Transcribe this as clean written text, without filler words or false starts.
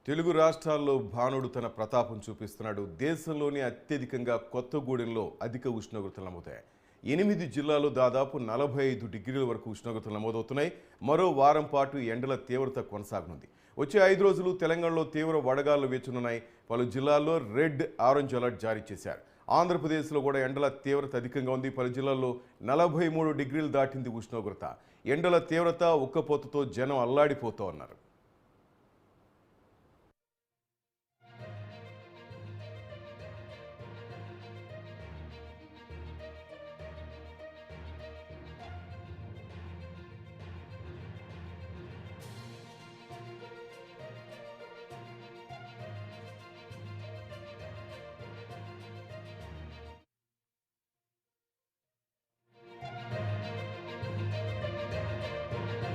తెలుగు రాష్ట్రాల్లో భానుడు తన ప్రతాపం చూపిస్తున్నాడు. దేశంలోనే అత్యధికంగా కొత్తగూడెంలో అధిక ఉష్ణోగ్రతలు నమోదయ్యాయి. 8 జిల్లాల్లో దాదాపు 45 డిగ్రీల వరకు ఉష్ణోగ్రతలు నమోదవుతున్నాయి. మరో వారం పాటు ఎండల తీవ్రత కొనసాగనుంది. వచ్చే 5 రోజులు తెలంగాణలో తీవ్ర వడగాళ్లు వీచనున్నాయి. పలు జిల్లాల్లో రెడ్, ఆరెంజ్ అలర్ట్ జారీ చేశారు. ఆంధ్రప్రదేశ్లో కూడా ఎండల తీవ్రత అధికంగా ఉంది. పలు జిల్లాల్లో 43 డిగ్రీలు దాటింది ఉష్ణోగ్రత. ఎండల తీవ్రత, ఉక్కపోతతో జనం అల్లాడిపోతూ ఉన్నారు.